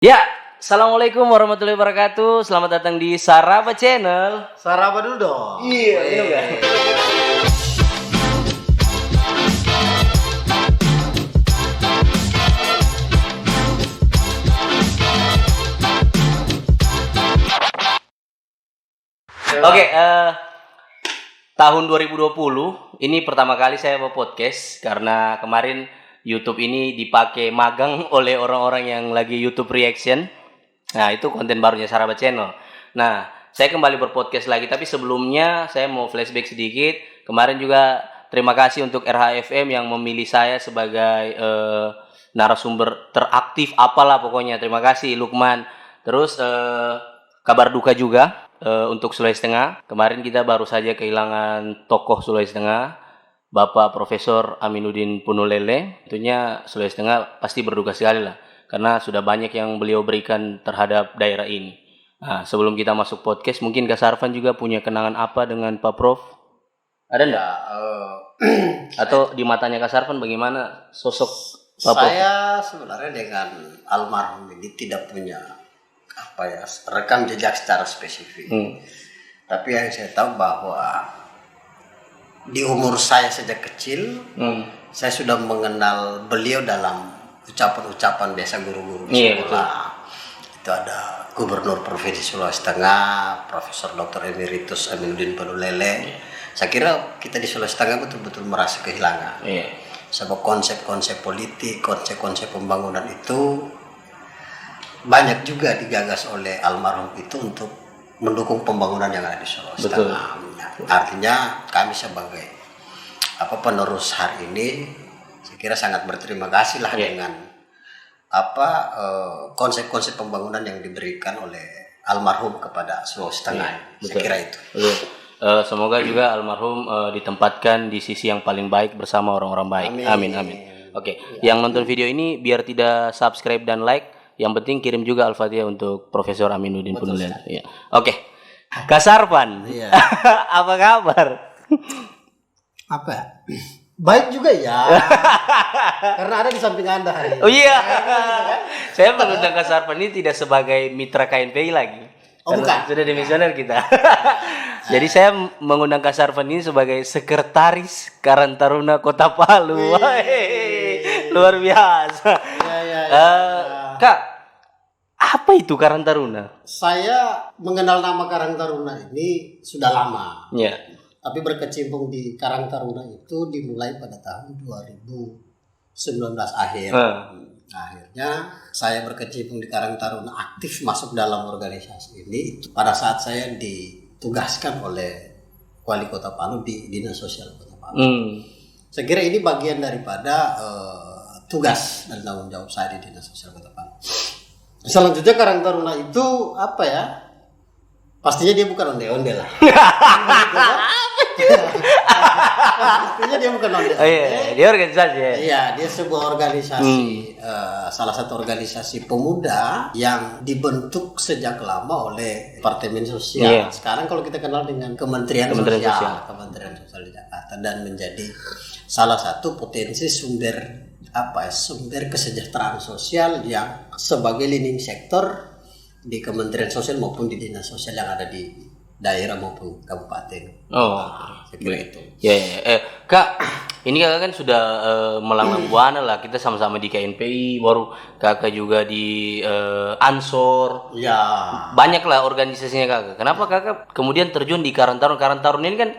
Ya, assalamualaikum warahmatullahi wabarakatuh. Selamat datang di Saraba Channel. Saraba dulu dong. Iya, iya. Oke, tahun 2020 ini pertama kali saya mau podcast karena kemarin YouTube ini dipakai magang oleh orang-orang yang lagi YouTube reaction. Nah, itu konten barunya Saraba Channel. Nah, saya kembali berpodcast lagi, tapi sebelumnya saya mau flashback sedikit. Kemarin juga terima kasih untuk RHFM yang memilih saya sebagai narasumber teraktif apalah pokoknya. Terima kasih Lukman. Terus kabar duka juga untuk Sulawesi Tengah. Kemarin kita baru saja kehilangan tokoh Sulawesi Tengah, Bapak Profesor Aminuddin Punulele. Tentunya Sulawesi Tengah pasti berduka sekali lah, karena sudah banyak yang beliau berikan terhadap daerah ini. Nah, sebelum kita masuk podcast, mungkin Kak Sarvan juga punya kenangan apa dengan Pak Prof? Ada enggak? Atau di matanya Kak Sarvan bagaimana sosok Pak Prof? Saya sebenarnya dengan almarhum ini tidak punya rekam jejak secara spesifik. Tapi yang saya tahu bahwa di umur saya sejak kecil, saya sudah mengenal beliau dalam ucapan-ucapan biasa guru-guru di sekolah. Itu ada Gubernur Provinsi Sulawesi Tengah, Profesor Dr. Emeritus Aminuddin Punulele. Saya kira kita di Sulawesi Tengah betul-betul merasa kehilangan. Sebab konsep-konsep politik, konsep-konsep pembangunan itu banyak juga digagas oleh almarhum itu untuk mendukung pembangunan yang ada di Sulawesi Tengah. Artinya kami sebagai penerus hari ini, saya kira sangat berterima kasih lah dengan konsep-konsep pembangunan yang diberikan oleh almarhum kepada Sulawesi Tengah. Saya kira itu. Semoga juga almarhum ditempatkan di sisi yang paling baik bersama orang-orang baik. Amin. Oke. Yang nonton video ini biar tidak subscribe dan like, yang penting kirim juga Al-Fatihah untuk Profesor Aminuddin Punulele. Ya. Oke. Kak Sarvan, apa kabar? Baik juga ya, karena ada di samping Anda hari ini. Oh iya, saya mengundang Kak Sarvan ini tidak sebagai mitra KNPI lagi. Bukan. Sudah demisioner kita. Jadi saya mengundang Kak Sarvan ini sebagai sekretaris Karang Taruna Kota Palu. Luar biasa. Kak, apa itu Karang Taruna? Saya mengenal nama Karang Taruna ini sudah lama. Ya. Tapi berkecimpung di Karang Taruna itu dimulai pada tahun 2019 akhir. Akhirnya saya berkecimpung di Karang Taruna, aktif masuk dalam organisasi ini pada saat saya ditugaskan oleh Wali Kota Palu di Dinas Sosial Kota Palu. Saya kira ini bagian daripada tugas dan tanggung jawab saya di Dinas Sosial Kota Palu. Selanjutnya Karang Taruna itu pastinya dia bukan onde-onde lah. Pastinya dia bukan onde-onde. Oh iya, dia organisasi ya. Iya, dia sebuah organisasi, salah satu organisasi pemuda yang dibentuk sejak lama oleh Departemen Sosial. Sekarang kalau kita kenal dengan Kementerian Sosial di Jakarta, dan menjadi salah satu potensi sumber kesejahteraan sosial yang sebagai leading sektor di Kementerian Sosial maupun di Dinas Sosial yang ada di daerah maupun kabupaten. Saya kira itu. Kak, ini kakak kan sudah melanglang buana lah. Kita sama-sama di KNPI, baru kakak juga di Ansor. Ya. Banyak lah organisasinya kakak. Kenapa kakak kemudian terjun di Karang Taruna? Karang Taruna ini kan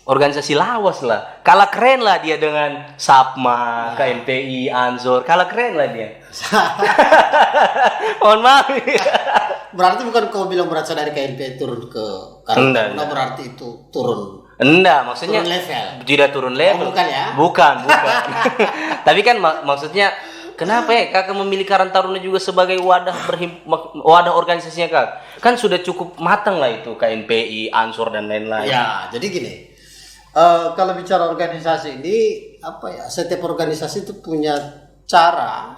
organisasi lawas lah. Kalah keren lah dia dengan SAPMA, KNPI, Ansor. Kalah keren lah dia. Mohon maaf. Berarti bukan kau bilang berasal dari KNPI turun ke Karang Taruna, berarti itu turun. Enggak, maksudnya turun level. Tidak turun level. Bukan ya? Bukan. Tapi kan maksudnya kenapa ya kakak memilih Karang Taruna juga sebagai wadah organisasinya kak? Kan sudah cukup matang lah itu KNPI, Ansor dan lain-lain. Ya, jadi gini. Kalau bicara organisasi ini setiap organisasi itu punya cara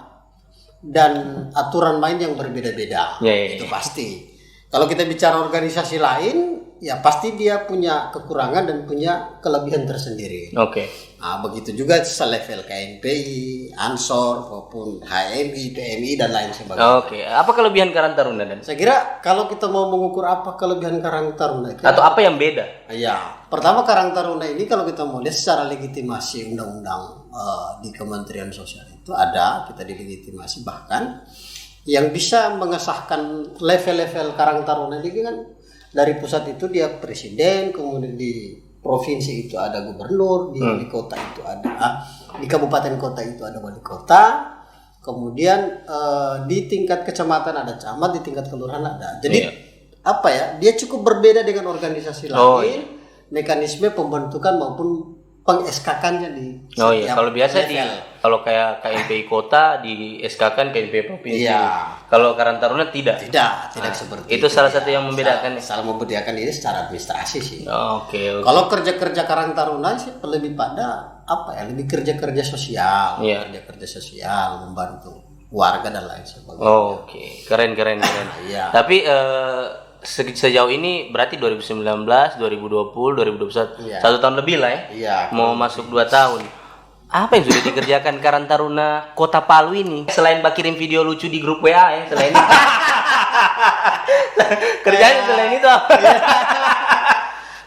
dan aturan main yang berbeda-beda. Itu pasti. Kalau kita bicara organisasi lain, ya pasti dia punya kekurangan dan punya kelebihan tersendiri. Oke. Nah, begitu juga selevel KNPI, Ansor, maupun HMI, PMI, dan lain sebagainya. Oke. Apa kelebihan Karang Taruna dan? Saya kira kalau kita mau mengukur apa kelebihan Karang Taruna itu, Atau apa yang beda? ya, pertama Karang Taruna ini kalau kita mau lihat secara legitimasi undang-undang di Kementerian Sosial itu ada, kita dilegitimasi, bahkan yang bisa mengesahkan level-level Karang Taruna ini kan dari pusat itu dia presiden, kemudian di provinsi itu ada gubernur, di wali kota itu ada, di kabupaten kota itu ada wali kota, kemudian di tingkat kecamatan ada camat, di tingkat kelurahan ada. Jadi apa ya? Dia cukup berbeda dengan organisasi lain, mekanisme pembentukan maupun peng-SK-kannya di Kalau biasa level. kalau kayak KNPI kota di SK-kan KNPI provinsi. Iya. Kalau Karang Taruna tidak. Tidak seperti Itu salah satu yang membedakan. Salah membedakan ini secara administrasi sih. Oke. Kalau kerja-kerja Karang Taruna sih lebih pada apa ya? Lebih kerja-kerja sosial, kerja-kerja sosial, membantu warga dan lain sebagainya. Oke. Keren. Iya. Tapi sejauh ini berarti 2019, 2020, 2021, Iya. 1 tahun lebih lah ya. Iya. Mau masuk 2 tahun. Apa yang sudah dikerjakan Karang Taruna Kota Palu ini? Selain kirim video lucu di grup WA ya, selain itu. Kerjanya selain itu apa?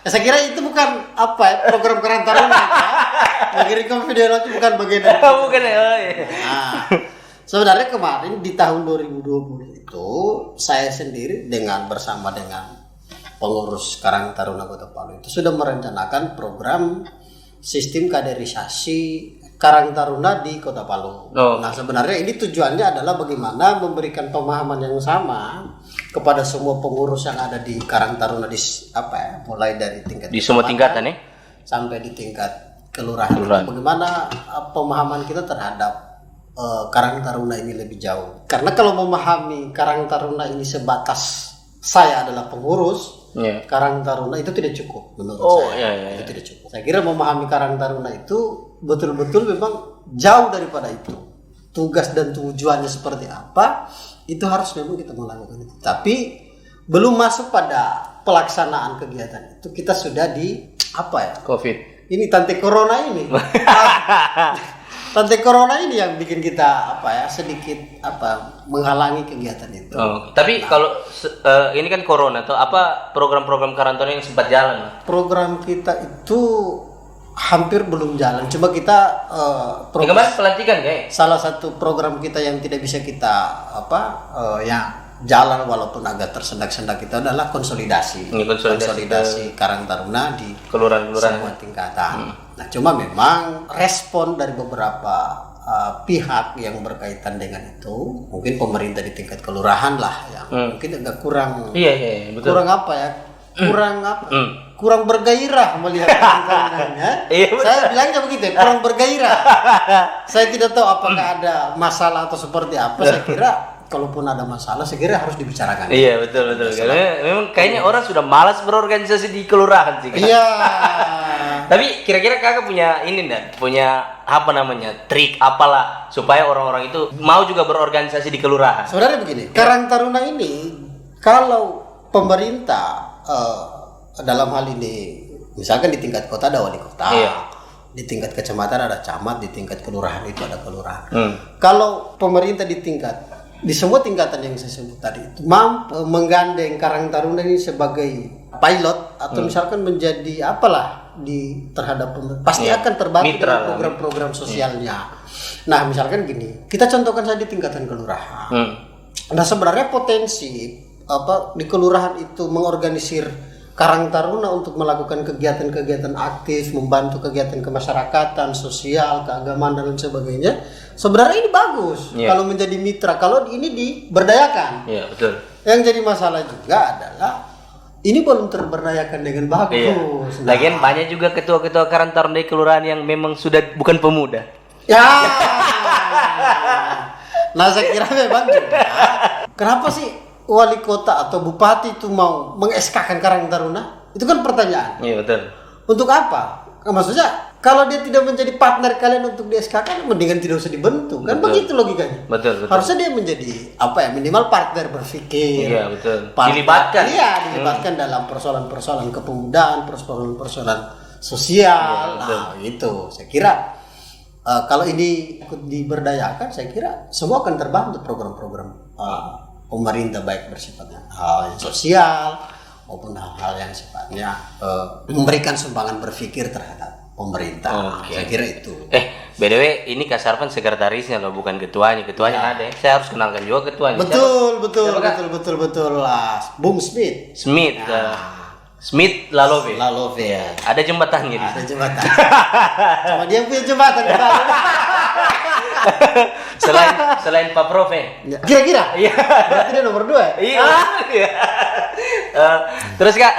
Ya, saya kira itu bukan apa ya, program Karang Taruna ya. Mengirimkan video lucu bukan bagian dari Bukan ya. Oh, iya. Nah, sebenarnya kemarin di tahun 2020 itu saya sendiri bersama dengan pengurus Karang Taruna Kota Palu itu sudah merencanakan program sistem kaderisasi Karang Taruna di Kota Palu. Nah, sebenarnya ini tujuannya adalah bagaimana memberikan pemahaman yang sama kepada semua pengurus yang ada di Karang Taruna mulai dari tingkat Di semua tingkatan ya. sampai di tingkat kelurahan. Bagaimana pemahaman kita terhadap Karang Taruna ini lebih jauh. Karena kalau memahami Karang Taruna ini sebatas saya adalah pengurus Karang Taruna itu tidak cukup menurut saya. Itu tidak cukup. Saya kira memahami Karang Taruna itu betul-betul memang jauh daripada itu. Tugas dan tujuannya seperti apa itu harus memang kita melakukan itu. Tapi belum masuk pada pelaksanaan kegiatan itu kita sudah di COVID. Ini tante corona ini. Tante corona ini yang bikin kita sedikit menghalangi kegiatan itu. Tapi kalau ini kan corona atau apa program-program Karang Taruna yang sempat jalan? Program kita itu hampir belum jalan. Cuma kita kemarin pelantikan kayak. Salah satu program kita yang tidak bisa kita jalan walaupun agak tersendak-sendak itu adalah konsolidasi Karang Taruna di kelurahan-kelurahan semua tingkatan. Nah, cuma memang respon dari beberapa pihak yang berkaitan dengan itu, mungkin pemerintah di tingkat kelurahan lah yang mungkin agak kurang. Iya, betul. Kurang apa ya? Kurang bergairah melihat Tarunanya. Saya bilangnya begitu, kurang bergairah. Saya tidak tahu apakah ada masalah atau seperti apa. Saya kira kalaupun ada masalah, saya kira harus dibicarakan. Iya, betul. Karena memang kayaknya orang sudah malas berorganisasi di kelurahan sih. Iya. Tapi kira-kira kakak punya trik apalah supaya orang-orang itu mau juga berorganisasi di kelurahan? Sebenarnya begini, Karang Taruna ini kalau pemerintah dalam hal ini, misalkan di tingkat kota ada wali kota, di tingkat kecamatan ada camat, di tingkat kelurahan itu ada kelurahan. Kalau pemerintah di semua tingkatan yang saya sebut tadi itu mampu menggandeng Karang Taruna ini sebagai pilot atau misalkan menjadi terhadap pemerintah, pasti akan terbantu dengan program-program sosialnya. Nah, misalkan gini, kita contohkan saja di tingkatan kelurahan. Nah, sebenarnya potensi di kelurahan itu mengorganisir Karang Taruna untuk melakukan kegiatan-kegiatan aktif, membantu kegiatan kemasyarakatan, sosial, keagamaan dan lain sebagainya. Sebenarnya ini bagus kalau menjadi mitra, kalau ini diberdayakan. Iya, betul. Yang jadi masalah juga adalah ini belum terberdayakan dengan bagus. Iya. Lagian banyak juga ketua-ketua Karang Taruna di kelurahan yang memang sudah bukan pemuda. Ya. Nah, saya kira memang juga. Kenapa sih wali kota atau bupati itu mau meng-SK-kan Karang Taruna? Itu kan pertanyaan. Iya, betul. Untuk apa? Maksudnya kalau dia tidak menjadi partner kalian untuk di SK kan mendingan tidak usah dibentuk kan, begitu logikanya. Betul. Harusnya dia menjadi minimal partner berpikir. Iya, betul. Dilibatkan. Iya, dilibatkan dalam persoalan-persoalan kepemudaan, persoalan-persoalan sosial. Gitu. Saya kira kalau ini ikut diberdayakan, saya kira semua akan terbantu program-program pemerintah, baik bersifatnya hal yang sosial maupun hal-hal yang sifatnya memberikan sumbangan berpikir terhadap pemerintah. Saya kira itu. By the way, ini Kak Sarvan sekretarisnya loh, bukan ketuanya. Ketuanya ada. Saya harus kenalkan juga ketuanya. Betul lah. Bung Smith. Smith Lalove. Ya. Ada jembatannya. Ada jembatan. Cuma dia punya jembatan. selain Pak Prof. Kira-kira? Iya. Berarti dia nomor 2. Iya. Terus Kak,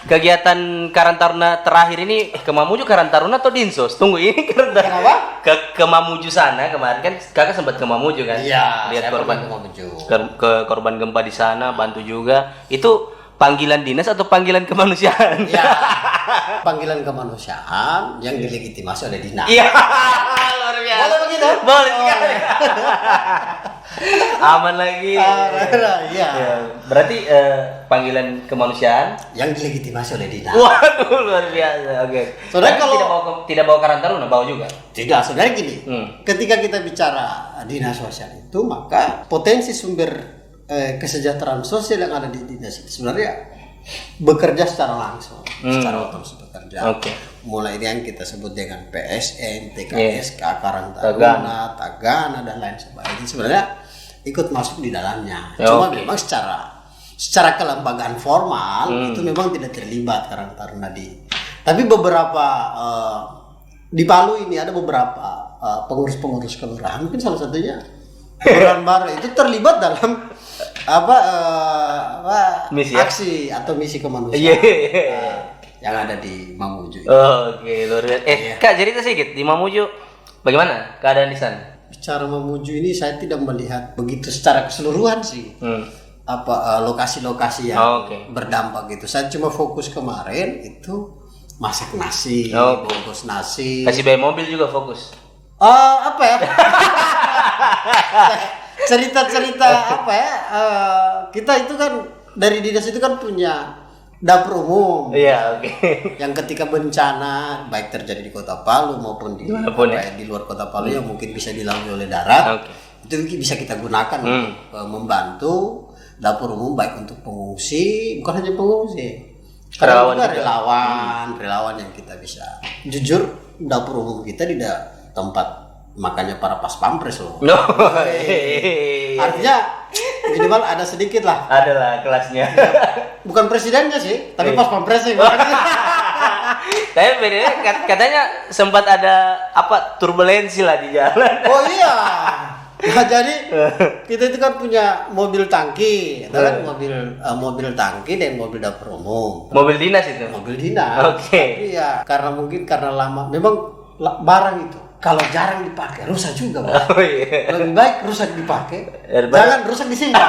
kegiatan Karang Taruna terakhir ini ke Mamuju Karang Taruna atau Dinsos? Tunggu, ini Kenapa? Ke Mamuju sana kemarin kan Kakak sempat ke Mamuju kan? Iya. Lihat korban ke Mamuju. Ke korban gempa di sana, bantu juga. Itu panggilan dinas atau panggilan kemanusiaan? Ya, panggilan kemanusiaan yang dilegitimasi oleh dinas. Iya, luar biasa. Boleh begitu? Boleh sekali. Aman lagi. Iya. Berarti panggilan kemanusiaan yang dilegitimasi oleh dinas. Waduh, luar biasa. Oke. Saudara, kalau tidak bawa Karang Taruna, bawa juga? Tidak, sebenarnya gini. Ketika kita bicara dinas sosial itu, maka potensi sumber kesejahteraan sosial yang ada di dinas itu sebenarnya bekerja secara langsung, secara otomatis bekerja. Mulai yang kita sebut dengan PSN, TKSK, Karang Taruna, Tagana dan lain sebagainya sebenarnya ikut masuk di dalamnya. Cuma memang secara kelembagaan formal itu memang tidak terlibat Karang Taruna tapi beberapa di Palu ini ada beberapa pengurus-pengurus kelurahan, mungkin salah satunya Kelurahan Baru itu terlibat dalam misi aksi atau misi kemanusiaan yang ada di Mamuju. Oke, luar biasa. Kak, cerita sedikit di Mamuju bagaimana keadaan di sana? Bicara Mamuju ini saya tidak melihat begitu secara keseluruhan sih. Lokasi-lokasi yang berdampak gitu. Saya cuma fokus kemarin itu masak nasi, bungkus nasi. Kasih bayar mobil juga fokus. Cerita-cerita kita itu kan dari dinas itu kan punya dapur umum. Iya, Yang ketika bencana baik terjadi di Kota Palu maupun di luar Kota Palu yang mungkin bisa dilalui oleh darat, itu bisa kita gunakan untuk membantu dapur umum baik untuk pengungsi, bukan hanya pengungsi. Karena juga relawan yang kita bisa. Jujur, dapur umum kita tidak tempat makanya para pas pampres loh. Artinya minimal ada sedikit lah. Ada lah kelasnya. Bukan presidennya sih, tapi pas pampresnya. Tapi bedanya katanya sempat ada turbulensi lah di jalan. Oh iya. Nah, jadi kita itu kan punya mobil tangki, kan mobil tangki dan mobil dapur umum. Mobil dinas itu. Mobil dinas. Tapi ya karena lama, memang barang itu kalau jarang dipakai rusak juga, Bang. Lebih baik rusak dipakai, jangan rusak disimpan.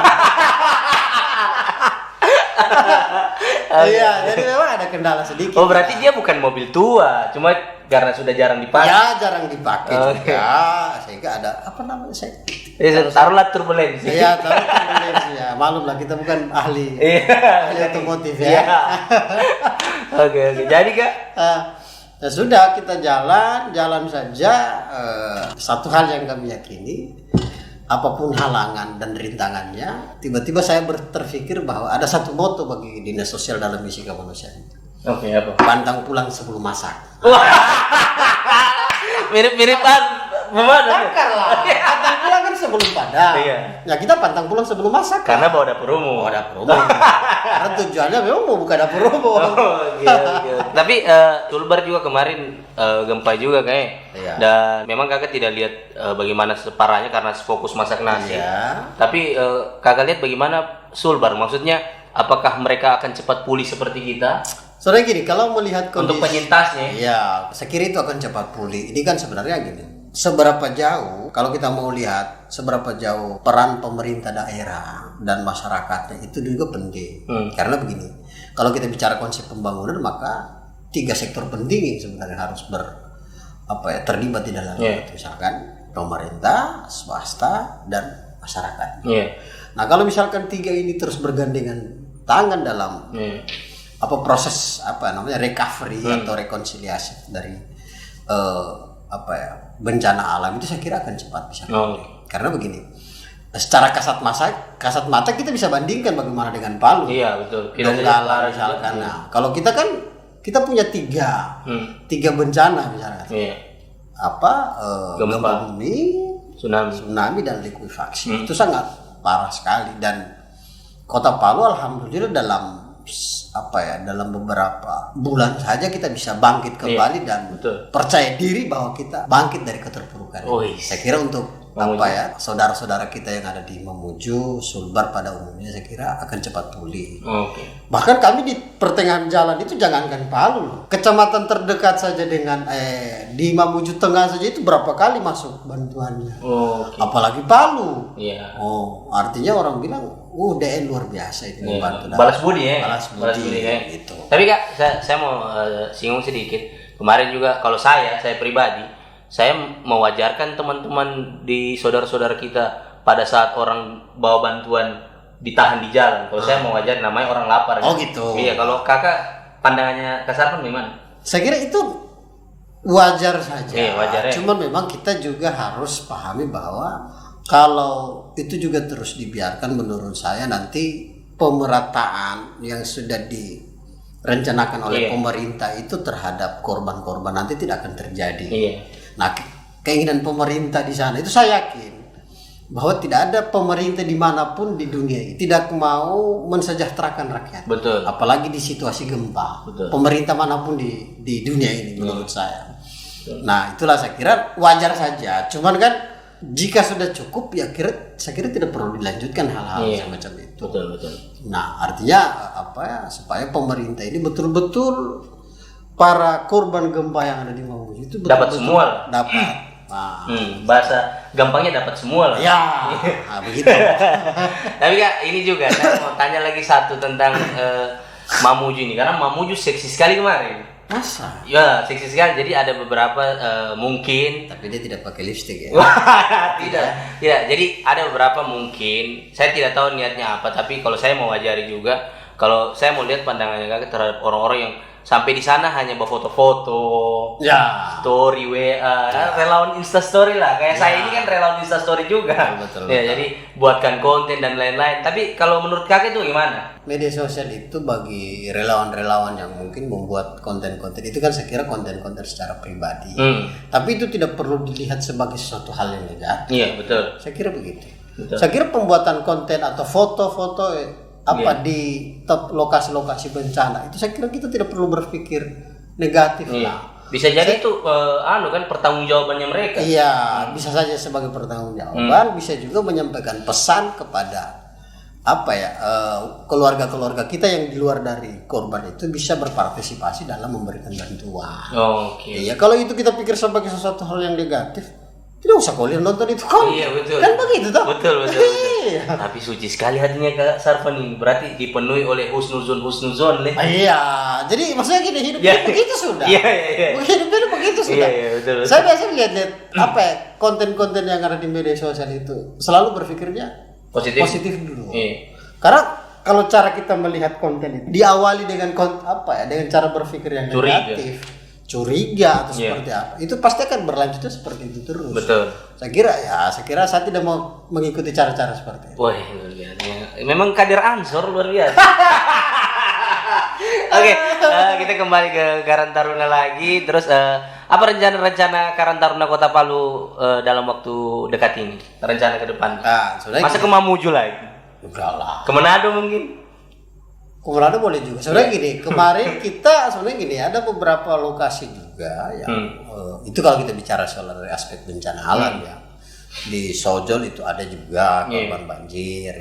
Iya, jadi memang ada kendala sedikit. Oh, berarti dia bukan mobil tua, cuma karena sudah jarang dipakai. Ya, jarang dipakai juga, sehingga ada taruhlah turbulensi. Iya, taruh turbulensi ya. Malum lah, kita bukan ahli otomotif ya. Oke. Jadi Kak, ya sudah, kita jalan saja. Satu hal yang kami yakini, apapun halangan dan rintangannya, tiba-tiba saya terpikir bahwa ada satu moto bagi dinas sosial dalam misi kemanusiaan. Apa? Pantang pulang sebelum masak. Mirip-miripan. Bakar lah. Pantang pulang kan sebelum padang. Iya. Ya kita pantang pulang sebelum masak. Karena bawa dapur umum. Karena tujuannya memang mau buka dapur umum. Tapi Tulbar juga kemarin gempa juga kayak. Iya. Dan memang kakak tidak lihat bagaimana separahnya karena fokus masak nasi. Iya. Tapi kakak lihat bagaimana Sulbar, maksudnya apakah mereka akan cepat pulih seperti kita? Soalnya gini, kalau melihat kondisi, untuk penyintasnya, ya saya kira itu akan cepat pulih. Ini kan sebenarnya gini, seberapa jauh kalau kita mau lihat seberapa jauh peran pemerintah daerah dan masyarakatnya itu juga penting. Karena begini, kalau kita bicara konsep pembangunan maka 3 sektor penting yang sebenarnya harus terlibat di dalamnya. Misalkan pemerintah, swasta, dan masyarakat. Nah kalau misalkan tiga ini terus bergandengan tangan dalam proses recovery atau rekonsiliasi dari bencana alam, itu saya kira akan cepat bisa pulih. Karena begini, secara kasat mata kita bisa bandingkan bagaimana dengan Palu. Iya betul. Donggala misalkan. Nah, kalau kita kan kita punya tiga bencana misalkan. Gempa bumi, tsunami dan likuifaksi. Itu sangat parah sekali, dan Kota Palu alhamdulillah dalam beberapa bulan saja kita bisa bangkit kembali dan percaya diri bahwa kita bangkit dari keterpurukan. Saya kira untuk saudara-saudara kita yang ada di Mamuju, Sulbar pada umumnya, saya kira akan cepat pulih. Bahkan kami di pertengahan jalan itu, jangankan Palu, kecamatan terdekat saja dengan di Mamuju Tengah saja itu berapa kali masuk bantuannya. Apalagi Palu. Artinya orang bilang, DN luar biasa itu membantu. Balas budi ya. Gitu. Tapi Kak, saya mau singgung sedikit. Kemarin juga kalau saya pribadi, saya mewajarkan teman-teman di saudara-saudara kita pada saat orang bawa bantuan ditahan di jalan. Kalau saya mewajar, namanya orang lapar. Gitu. Iya, kalau Kakak pandangannya Kak Sarvan gimana? Saya kira itu wajar saja. Wajar ya. Cuman memang kita juga harus pahami bahwa kalau itu juga terus dibiarkan, menurut saya nanti pemerataan yang sudah direncanakan oleh pemerintah itu terhadap korban-korban nanti tidak akan terjadi. Nah, keinginan pemerintah di sana itu saya yakin bahwa tidak ada pemerintah dimanapun di dunia ini tidak mau mensejahterakan rakyat. Betul. Apalagi di situasi gempa. Pemerintah manapun di dunia ini menurut saya. Nah, itulah saya kira wajar saja. Cuman kan jika sudah cukup, saya kira tidak perlu dilanjutkan hal-hal semacam itu. Betul. Nah, artinya supaya pemerintah ini betul-betul para korban gempa yang ada di Mamuju itu dapat semua. Dapat. Bahasa gampangnya dapat semua lah. Begitu. Tapi Kak, ini juga saya mau tanya lagi satu tentang Mamuju ini, karena Mamuju seksi sekali kemarin. Masa? Ya, seksi sekali. Jadi ada beberapa mungkin, tapi dia tidak pakai lipstik ya. Tidak. Jadi ada beberapa mungkin, saya tidak tahu niatnya apa, tapi kalau saya mau wajari juga, kalau saya mau lihat pandangannya Kakak terhadap orang-orang yang sampai di sana hanya berfoto-foto, story WA, relawan Instastory lah. Kayak saya ini kan relawan Instastory juga. Betul. Jadi buatkan konten dan lain-lain. Tapi kalau menurut Kakak itu gimana? Media sosial itu bagi relawan-relawan yang mungkin membuat konten-konten itu kan saya kira konten-konten secara pribadi. Tapi itu tidak perlu dilihat sebagai sesuatu hal yang negatif. Iya, betul. Saya kira begitu. Saya kira pembuatan konten atau foto-foto di top lokasi-lokasi bencana itu, saya kira kita tidak perlu berpikir negatif lah. Bisa jadi itu kan pertanggungjawabannya mereka. Iya, bisa saja sebagai pertanggungjawaban, bisa juga menyampaikan pesan kepada keluarga-keluarga kita yang di luar dari korban itu bisa berpartisipasi dalam memberikan bantuan. Iya, kalau itu kita pikir sebagai sesuatu hal yang negatif, tidak usah kalian nonton itu kan. Iya, betul. Kan begitu toh? Betul. Iya. Tapi suci sekali hatinya Kak Sarvan ini. Berarti dipenuhi oleh husnuzon leh. Iya. Jadi maksudnya gini, hidupnya begitu sudah. Iya. Hidupnya begitu sudah. Iya, betul. Saya biasa lihat konten-konten yang ada di media sosial itu selalu berpikirnya positif dulu. Iya. Karena kalau cara kita melihat konten itu diawali dengan dengan cara berpikir yang negatif, curiga atau seperti apa, itu pasti akan berlanjutnya seperti itu terus. Betul. Saya kira saya tidak mau mengikuti cara-cara seperti itu. Wah, luar biasa. Memang kader Ansor luar biasa. Oke, kita kembali ke Karang Taruna lagi. Terus apa rencana Karang Taruna Kota Palu dalam waktu dekat ini? Rencana ke depan? Masa ke Mamuju lagi? Enggak lah. Ke Manado mungkin? Manado boleh juga. Sebenarnya gini, kemarin kita ada beberapa lokasi juga yang itu kalau kita bicara soal dari aspek bencana alam ya. Di Sojol itu ada juga korban banjir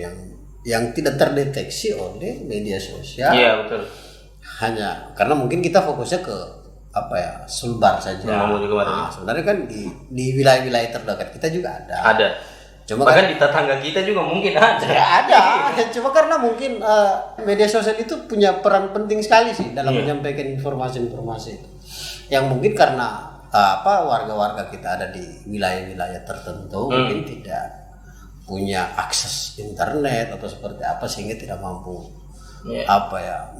yang tidak terdeteksi oleh media sosial. Iya, betul. Hanya karena mungkin kita fokusnya ke Sulbar saja. Sebenarnya kan di wilayah-wilayah terdekat kita juga ada. Ada. Cuma bahkan di tetangga kita juga mungkin ada. Ada. Cuma karena mungkin media sosial itu punya peran penting sekali sih dalam menyampaikan informasi-informasi itu. Yang mungkin karena warga-warga kita ada di wilayah-wilayah tertentu mungkin tidak punya akses internet atau seperti apa sehingga tidak mampu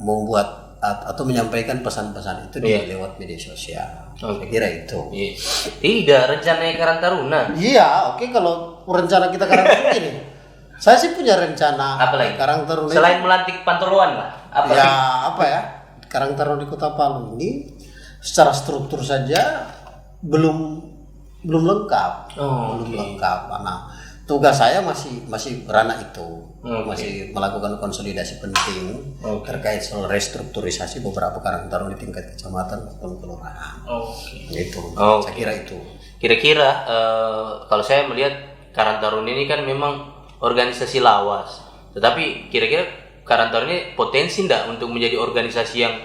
membuat atau menyampaikan pesan-pesan itu lewat media sosial. Saya kira itu. Tidak, rencananya Karang Taruna. Iya, oke, kalau rencana kita Karang Taruna ini. Saya sih punya rencana Karang Taruna. Selain melantik Pantoloan lah. Karang Taruna di Kota Palu ini secara struktur saja belum lengkap. Belum lengkap. Nah, tugas saya masih ranah itu. Masih melakukan konsolidasi penting terkait soal restrukturisasi beberapa Karang Taruna di tingkat kecamatan maupun kelurahan. Itu. Saya kira itu. Kira-kira kalau saya melihat Karang Taruna ini kan memang organisasi lawas. Tetapi kira-kira Karang Taruna ini potensi enggak untuk menjadi organisasi yang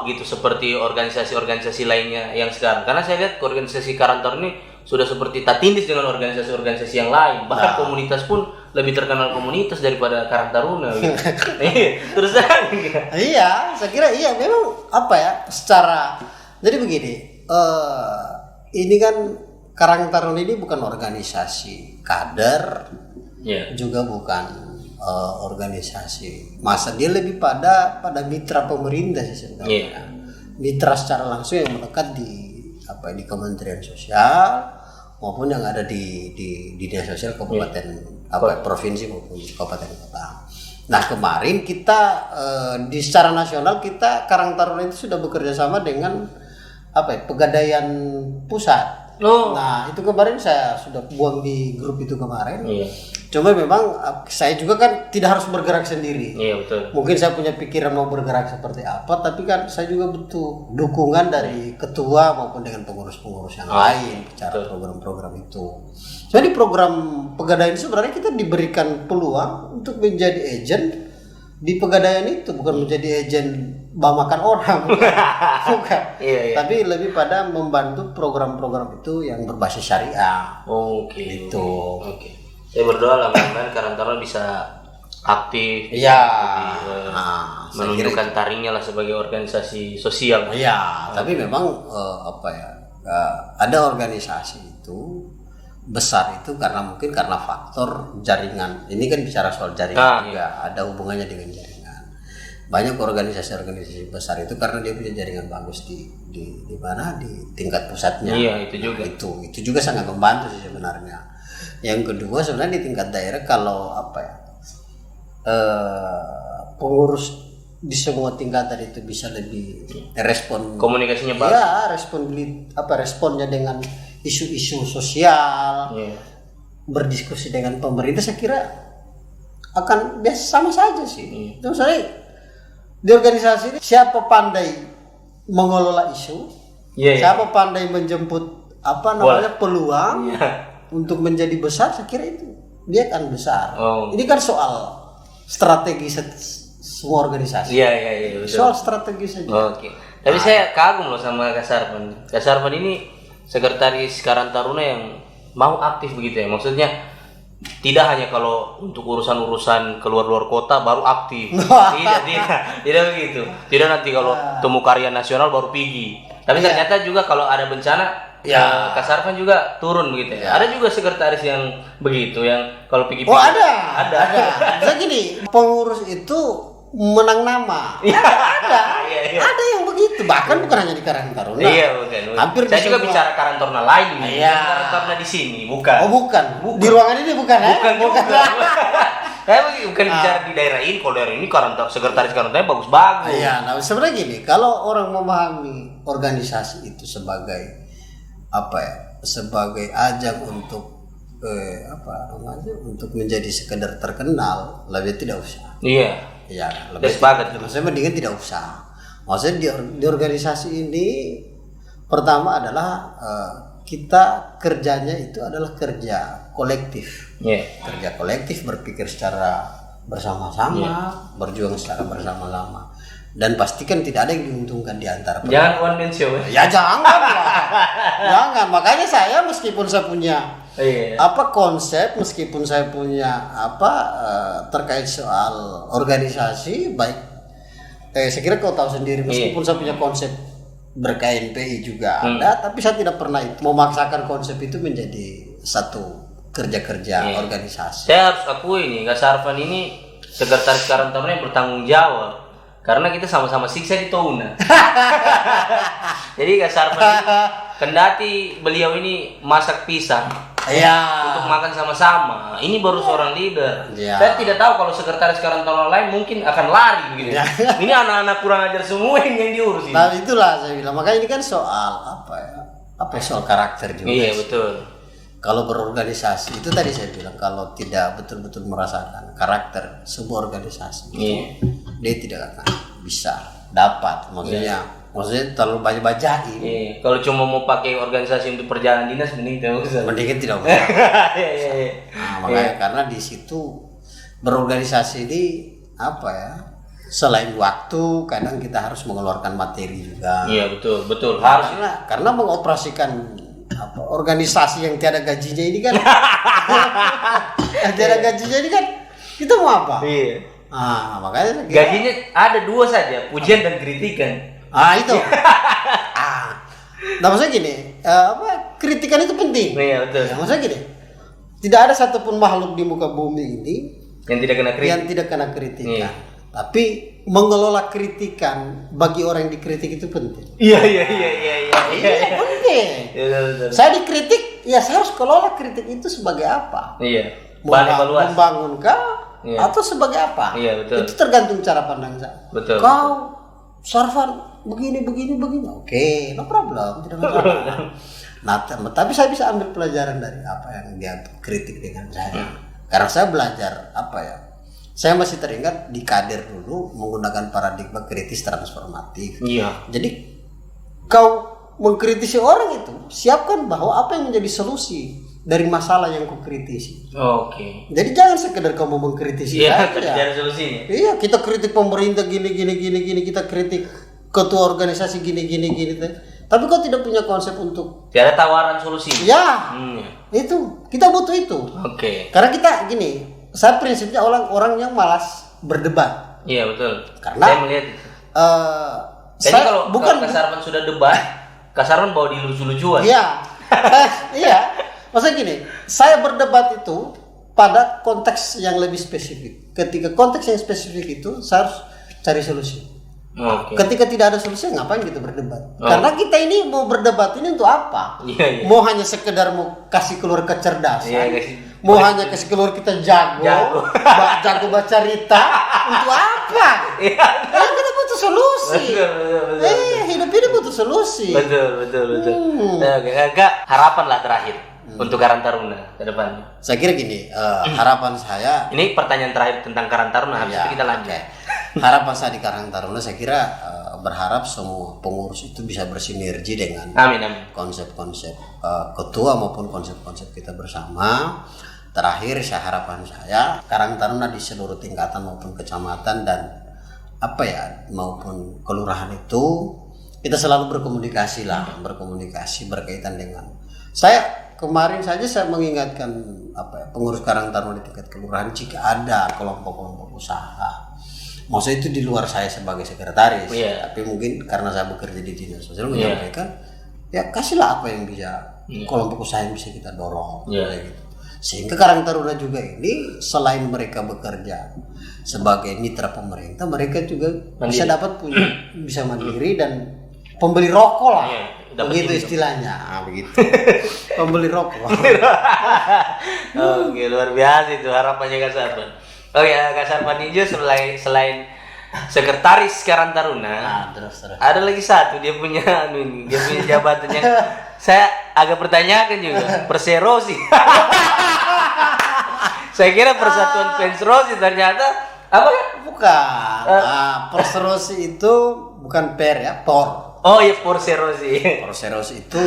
begitu seperti organisasi-organisasi lainnya yang sekarang? Karena saya lihat organisasi Karang Taruna ini sudah seperti tak tindih dengan organisasi-organisasi yang lain. Bahkan komunitas pun lebih terkenal komunitas daripada Karang Taruna. Gitu. Terus iya, saya kira memang secara jadi begini. Ini kan Karang Taruna ini bukan organisasi kader, juga bukan organisasi masa, dia lebih pada mitra pemerintah sih sebenarnya. Mitra secara langsung yang melekat di Kementerian Sosial maupun yang ada di dinas sosial kabupaten provinsi maupun kabupaten kota. Nah, kemarin kita di secara nasional kita Karang Taruna itu sudah bekerja sama dengan Pegadaian Pusat. Nah, itu kemarin saya sudah buang di grup itu kemarin. Cuma memang saya juga kan tidak harus bergerak sendiri. Betul. Mungkin saya punya pikiran mau bergerak seperti apa, tapi kan saya juga butuh dukungan dari ketua maupun dengan pengurus-pengurus yang lain bicara program-program itu. Jadi program Pegadaian sebenarnya kita diberikan peluang untuk menjadi agen di Pegadaian itu, bukan menjadi agen makan orang, bukan. Tapi lebih pada membantu program-program itu yang berbasis syariah. Itu. Saya berdoa lah mudah-mudahan Karang Taruna bisa aktif, menunjukkan taringnya lah sebagai organisasi sosial. Tapi memang ada organisasi itu besar itu karena faktor jaringan. Ini kan bicara soal jaringan juga, ada hubungannya dengan jaringan. Banyak organisasi-organisasi besar itu karena dia punya jaringan bagus di mana di tingkat pusatnya. Itu juga. Itu juga sangat membantu sih sebenarnya. Yang kedua sebenarnya di tingkat daerah kalau pengurus di semua tingkatan itu bisa lebih respon, komunikasinya bagus. Responnya dengan isu-isu sosial, berdiskusi dengan pemerintah, saya kira akan biasa sama saja sih. Terus saya di organisasi ini siapa pandai mengelola isu, siapa pandai menjemput peluang untuk menjadi besar, saya kira itu dia akan besar. Ini kan soal strategi semua organisasi. Betul. Soal strategi saja. Tapi saya kagum loh sama Kak Sarvan. Kak Sarvan ini sekretaris Karang Taruna yang mau aktif begitu ya. Maksudnya tidak hanya kalau untuk urusan-urusan keluar kota baru aktif. Tidak begitu. Tidak nanti kalau temu karya nasional baru pergi. Tapi ternyata juga kalau ada bencana Kak Sarvan juga turun begitu ya. Ada juga sekretaris yang begitu yang kalau pergi. Ada. Misalnya gini, pengurus itu menang nama. Ada yang begitu, bahkan bukan hanya di Karang Taruna. Bukan. Hampir saya juga bicara Karang Taruna lain nih. Karang Taruna di sini, bukan. Bukan. Di ruangan ini bukan. Bukan. Saya bukan bicara di daerah ini. Kalau daerah ini sekretaris Karang Taruna bagus-bagus. Nah sebenarnya gini, kalau orang memahami organisasi itu sebagai sebagai ajang untuk untuk menjadi sekedar terkenal, lebih tidak usah. Lebih sepakat. Maksudnya mendingan tidak usah. Maksudnya di organisasi ini pertama adalah kita kerjanya itu adalah kerja kolektif. Kerja kolektif, berpikir secara bersama-sama, berjuang secara bersama-sama. Dan pastikan tidak ada yang diuntungkan di antara jangan one man show. Jangan jangan. Makanya saya meskipun saya punya konsep, meskipun saya punya terkait soal organisasi, baik saya kira kau tahu sendiri, meskipun saya punya konsep ber-KNPI juga ada, tapi saya tidak pernah memaksakan konsep itu menjadi satu kerja-kerja organisasi. Saya harus akui nih, Kak Sarvan ini sekretaris Karang Taruna yang bertanggung jawab. Karena kita sama-sama siksa di Touna. Jadi Kak Sarvan ini, kendati beliau ini masak pisang untuk makan sama-sama, ini baru seorang leader. Saya tidak tahu kalau sekretaris Karang Taruna lain mungkin akan lari begini. Ini anak-anak kurang ajar semua yang diurus ini. Nah itulah saya bilang, makanya ini kan soal soal karakter juga. Iya betul. Kalau berorganisasi itu tadi saya bilang, kalau tidak betul-betul merasakan karakter sebuah organisasi, dia tidak akan bisa dapat. Maksudnya terlalu banyak bacain. Kalau cuma mau pakai organisasi untuk perjalanan dinas, mending tidak usah. Makanya karena di situ berorganisasi ini selain waktu, kadang kita harus mengeluarkan materi juga. Iya betul harus. Karena mengoperasikan organisasi yang tiada gajinya ini kan kita mau apa? Iya. Makanya gajinya ada 2 saja, pujian dan kritikan. Itu. Nah maksudnya gini, kritikan itu penting. Iya betul. Maksudnya gini, tidak ada satupun makhluk di muka bumi ini yang tidak kena kritikan. Tapi mengelola kritikan bagi orang yang dikritik itu penting. Iya. Penting. Betul. Saya dikritik, saya harus kelola kritik itu sebagai apa? Iya. Membangunkah atau sebagai apa? Iya betul. Itu tergantung cara pandang saya. Betul. Kau Sarvan begini. Oke, no problem, tidak masalah. Nah, tapi saya bisa ambil pelajaran dari apa yang dia kritik dengan saya. Karena saya belajar saya masih teringat di Kader dulu menggunakan paradigma kritis transformatif. Iya. Jadi kau mengkritisi orang itu, siapkan bahwa apa yang menjadi solusi dari masalah yang kau kritisi. Oke. Jadi jangan sekedar kamu mengkritisi saja. Iya, ada solusinya. Iya, kita kritik pemerintah gini, kita kritik ketua organisasi gini. Tapi kau tidak punya konsep untuk tidak ada tawaran solusi. Ya. Itu, kita butuh itu. Oke. Karena kita gini, saya prinsipnya orang yang malas berdebat. Iya betul. Karena saya melihat itu. Jadi kalau Kak Sarvan sudah debat, Kak Sarvan bawa di lucu-lucuan. Iya. Iya. Maksudnya gini, saya berdebat itu pada konteks yang lebih spesifik. Ketika konteks yang spesifik itu, saya harus cari solusi. Okay. Ketika tidak ada solusi, ngapain kita berdebat? Karena kita ini mau berdebat ini untuk apa? Iya. Mau hanya sekedar mau kasih keluar kecerdasan. Mau hanya kasih keluar kita jago baca cerita. Untuk apa? Kita butuh solusi. Betul. Hidup ini butuh solusi. Betul. Kak, harapan lah terakhir untuk Karang Taruna ke depannya. Saya kira gini, harapan saya. Ini pertanyaan terakhir tentang Karang Taruna, habis itu kita lanjut. Harapan saya di Karang Taruna, saya kira berharap semua pengurus itu bisa bersinergi dengan konsep-konsep ketua maupun konsep-konsep kita bersama. Terakhir, harapan saya Karang Taruna di seluruh tingkatan maupun kecamatan dan maupun kelurahan itu kita selalu berkomunikasi berkaitan dengan kemarin saja saya mengingatkan pengurus Karang Taruna di tingkat kelurahan, jika ada kelompok-kelompok usaha, maksudnya itu di luar saya sebagai sekretaris, tapi mungkin karena saya bekerja di dinas sosial menyampaikan, kasihlah apa yang bisa kelompok usaha yang bisa kita dorong, gitu. Sehingga Karang Taruna juga ini selain mereka bekerja sebagai mitra pemerintah, mereka juga bisa mandiri dan pembeli rokok lah. Begitu istilahnya. Begitu. Pembeli rokok. Oke, luar biasa itu harapannya Kak Sarvan. Oke, Kak Sarvan Ninjo selain sekretaris Karang Taruna, terus. ada lagi satu dia punya jabatannya. Saya agak pertanyakan juga, Perserosi. Saya kira Persatuan Fans Rosi, ternyata apa? Bukan. Perserosi itu bukan por. Oh iya, Perserosi. Perserosi itu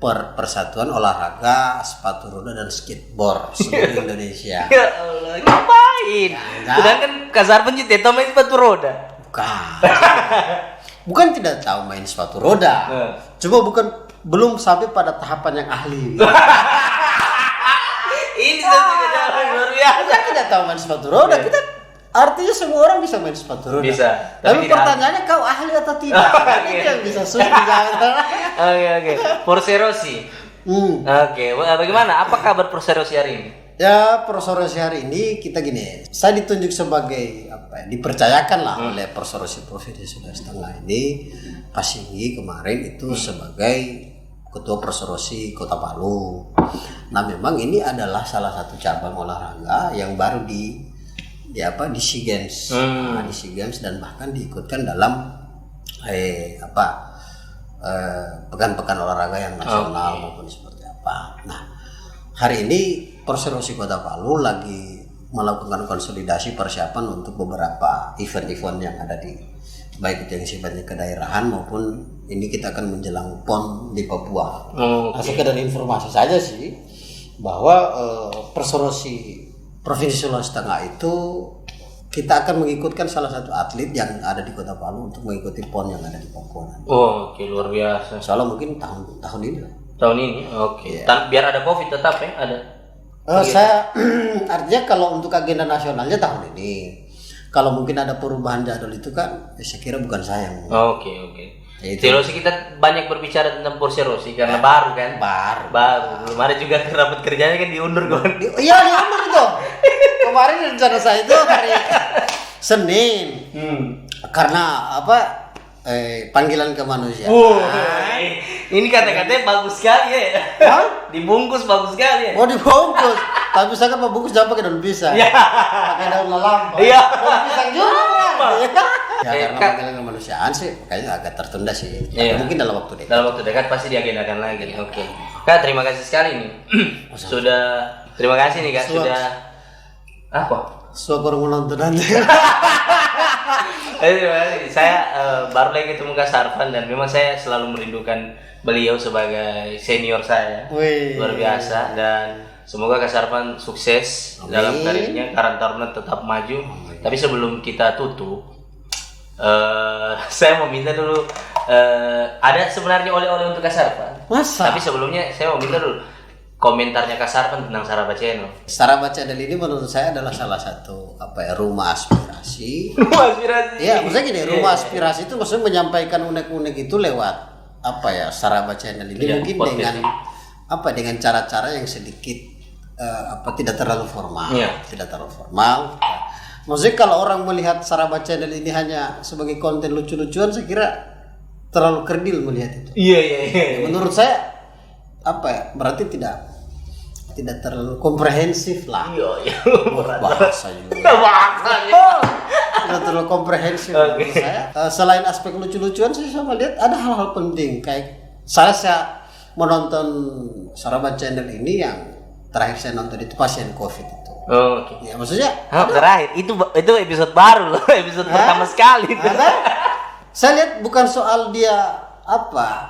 Persatuan Olahraga Sepatu Roda dan Skateboard seluruh Indonesia. Ya Allah, ngapain? Sedangkan Kak Sarvan itu main sepatu roda. Bukan tidak tahu main sepatu roda. Cuma belum sampai pada tahapan yang ahli. Ini luar biasa. Kita tidak tahu main sepatu roda. Kita Artinya semua orang bisa main sepatu roda. Bisa. Tapi tidak pertanyaannya kau ahli atau tidak? Itu yang bisa sulit dijawab. Oke. Porse Rossi. Oke, bagaimana? Apa kabar Porse Rossi hari ini? Ya, Porse Rossi hari ini kita gini. Saya ditunjuk sebagai dipercayakan lah oleh Porse Rossi Provinsi Sulawesi Tengah ini Pak Singgi kemarin itu sebagai Ketua Porse Rossi Kota Palu. Nah, memang ini adalah salah satu cabang olahraga yang baru di SEA Games. Di SEA Games dan bahkan diikutkan dalam pekan-pekan olahraga yang nasional maupun seperti apa. Nah, hari ini Porse Rossi Kota Palu lagi melakukan konsolidasi persiapan untuk beberapa event-event yang ada di baik itu yang sifatnya kedaerahan maupun ini kita akan menjelang PON di Papua. Nah, sekedar informasi saja sih bahwa Porse Rossi Provinsi Sulawesi Tengah itu kita akan mengikutkan salah satu atlet yang ada di Kota Palu untuk mengikuti PON yang ada di Papua. Oke, luar biasa. Soalnya mungkin tahun ini lah. Tahun ini, oke. Biar ada COVID tetap ya, ada. Saya artinya kalau untuk agenda nasionalnya tahun ini. Kalau mungkin ada perubahan jadwal itu kan, saya kira bukan saya yang. Oke. Porse Rossi kita banyak berbicara tentang Porse Rossi karena baru kan. Baru. Belum ada juga rapat kerjanya kan diundur kan. Iya diundur itu. Kemarin rencana saya itu hari Senin. Karena panggilan kemanusiaan. Ini kata-katanya bagus sekali ya. Dibungkus bagus sekali ya. Oh dibungkus. Tapi saya kan membungkus jangan pakai daun pisang. Pakai daun lalampa. Iya. Daun pisang juga. Ya karena panggilan kemanusiaan sih kayaknya agak tertunda sih. Tapi mungkin dalam waktu dekat. Dalam waktu dekat pasti diagendakan lagi. Oke. Kak, terima kasih sekali nih. Terima kasih nih Kak sudah apa? Syukur menonton nanti. Saya baru lagi ketemu Kak Sarvan dan memang saya selalu merindukan beliau sebagai senior saya. Luar biasa dan semoga Kak Sarvan sukses dalam karirnya, Karang Taruna tetap maju. Tapi sebelum kita tutup, saya mau minta dulu ada sebenarnya oleh-oleh untuk Kak Sarvan. Masa? Tapi sebelumnya saya mau minta dulu komentarnya Kak Sarvan tentang Saraba Channel. Saraba Channel ini menurut saya adalah salah satu rumah aspirasi. Rumah aspirasi. Iya, maksudnya gini, rumah aspirasi itu maksudnya menyampaikan unek-unek itu lewat Saraba Channel ini mungkin dengan cara-cara yang sedikit tidak terlalu formal. Tidak terlalu formal. Maksudnya kalau orang melihat Saraba Channel ini hanya sebagai konten lucu-lucuan, saya kira terlalu kerdil melihat itu. Iya. Menurut saya berarti tidak terlalu komprehensif lah. Iya. Bahasa juga. Tidak terlalu komprehensif menurut saya. Selain aspek lucu-lucuan sih saya melihat ada hal-hal penting kayak saya menonton Saraba Channel ini yang terakhir saya nonton itu pasien COVID itu. Oke. Ya maksudnya terakhir itu episode baru loh, episode pertama sekali. Saya lihat bukan soal dia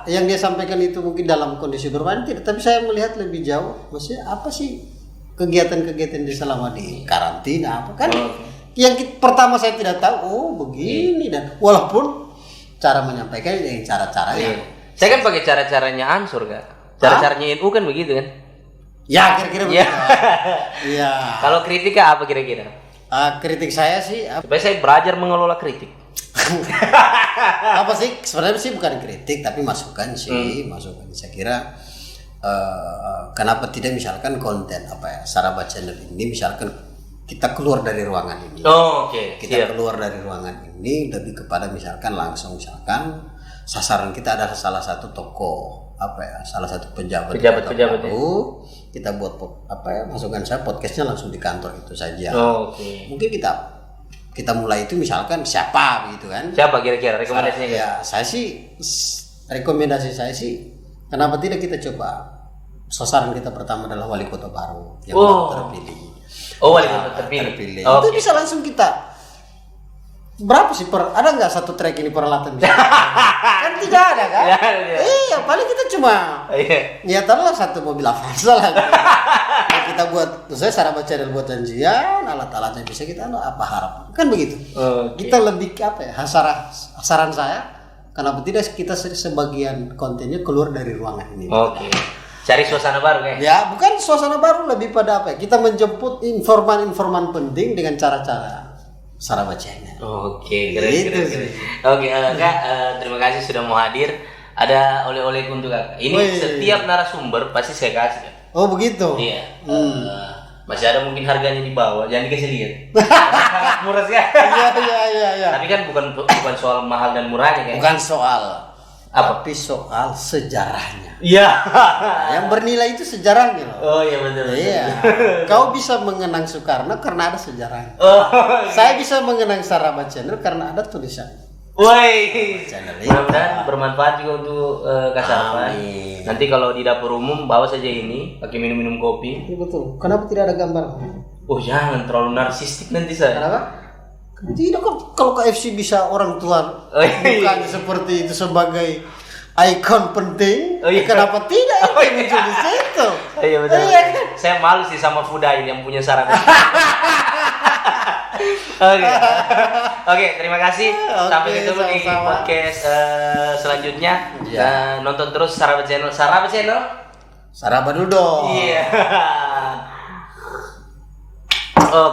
yang dia sampaikan itu mungkin dalam kondisi bermain tidak, tapi saya melihat lebih jauh. Maksudnya apa sih kegiatan-kegiatan di selama di karantina kan? Yang pertama saya tidak tahu begini dan walaupun cara menyampaikan dengan cara-caranya. Saya kan pakai cara-caranya Ansur Kak. Cara-caranya NU kan begitu kan? Ya kira-kira begitu. Iya. Kalau kritik apa kira-kira? Kritik saya sih supaya saya belajar mengelola kritik. Apa sih sebenarnya sih bukan kritik tapi masukan sih. Masukan saya kira kenapa tidak misalkan konten Saraba Channel ini misalkan kita keluar dari ruangan ini. Kita keluar dari ruangan ini lebih kepada misalkan sasaran kita ada salah satu tokoh salah satu pejabat baru. Kita buat masukan saya podcastnya langsung di kantor itu saja. Mungkin kita mulai itu misalkan siapa gitu kan? Siapa kira-kira rekomendasinya? Ya, rekomendasi saya sih kenapa tidak kita coba sasaran kita pertama adalah wali kota baru yang terpilih. Wali kota terpilih. Itu bisa langsung kita berapa sih ada nggak satu track ini peralatan? Kan tidak ada kan? Iya, paling kita cuma taruhlah satu mobil Avanza lah. Kita buat, saya Saraba Channel buat janjian, alat-alatnya bisa kita harap kan begitu. Kita lebih hasaran saya, kenapa tidak kita sebagian kontennya keluar dari ruangan ini. Cari suasana baru kan? Ya, bukan suasana baru, lebih pada kita menjemput informan-informan penting dengan cara-cara Saraba Channel. Oke, keren, Gitu keren, sih. keren. Oke, Kak, terima kasih sudah mau hadir. Ada oleh-oleh untuk Kak. Ini Wih. setiap narasumber pasti saya kasih, Kak. Oh begitu. Iya. Masih ada mungkin harganya di bawah, jangan dikasih lihat. Sangat murah sekali. Iya. Tapi kan bukan soal mahal dan murahnya kan. Bukan soal Apa? tapi soal sejarahnya. Iya. Yang bernilai itu sejarahnya loh. Oh iya betul. Iya. Kau bisa mengenang Soekarno karena ada sejarahnya. Oh. Saya bisa mengenang Saraba Channel karena ada tulisan. Woi. Channel ini. Mudah-mudahan bermanfaat juga untuk Kak Sarvan. Amin. Nanti kalau di dapur umum bawa saja ini, pakai minum-minum kopi. Ini betul. Kenapa tidak ada gambar? Oh jangan terlalu narsistik nanti saya. Kenapa? Tidak kok, kalau KFC bisa orang tua Oh, iya. bukan seperti itu sebagai ikon penting. Oh, iya. Kenapa tidak Oh, itu iya. muncul di situ? Iya betul. Iya kan? Saya malu sih sama Fudain yang punya saran. Oke. Oke, terima kasih. Sampai Oke, ketemu di sama-sama. podcast selanjutnya. Iya. Nonton terus Saraba Channel. Saraba Channel. Saraba dulu dong. Iya.